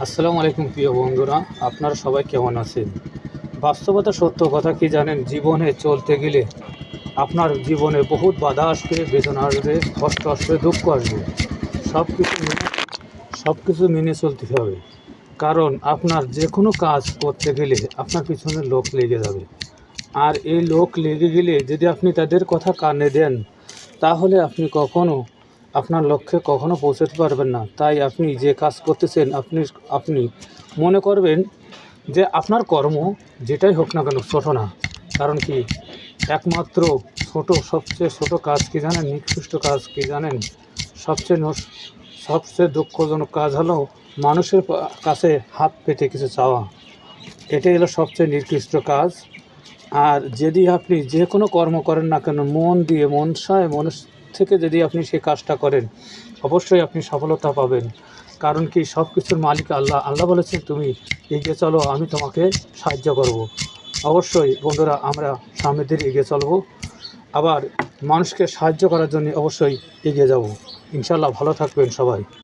আসসালামু আলাইকুম প্রিয় বন্ধুরা, আপনারা সবাই কেমন আছেন? বাস্তবতা সত্য কথা কি জানেন, জীবনে চলতে গেলে আপনার জীবনে বহুত বাধা আসবে, বেদনা আসবে, কষ্ট আসবে, দুঃখ আসবে। সব কিছু মেনে চলতে হবে। কারণ আপনার যে কোনো কাজ করতে গেলে আপনার পিছনে লোক লেগে যাবে। আর এই লোক লেগে গেলে যদি আপনি তাদের কথা কানে দেন, তাহলে আপনি আপনার লক্ষ্যে কখনো পৌঁছাতে পারবেন না। তাই আপনি যে কাজ করতেছেন, আপনি মনে করবেন যে আপনার কর্ম যেটাই হোক না কেন ছোটো না। কারণ কি, একমাত্র সবচেয়ে ছোট কাজ কি জানেন? নিকৃষ্ট কাজ কি জানেন? সবচেয়ে দুঃখজনক কাজ হলো মানুষের কাছে হাত পেতে কিছু চাওয়া। এটাই হলো সবচেয়ে নিকৃষ্ট কাজ। আর যদি আপনি যে কোনো কর্ম করেন না কেন, মন দিয়ে মন থেকে যদি আপনি সেই কাজটা করেন, অবশ্যই আপনি সফলতা পাবেন। কারণ কি, সব কিছুর মালিক আল্লাহ। আল্লাহ বলেছেন, তুমি এগিয়ে চলো, আমি তোমাকে সাহায্য করব। অবশ্যই বন্ধুরা, আমরা সামনের দিকে এগিয়ে চলব। আবার মানুষকে সাহায্য করার জন্য অবশ্যই এগিয়ে যাব। ইনশাল্লাহ ভালো থাকবেন সবাই।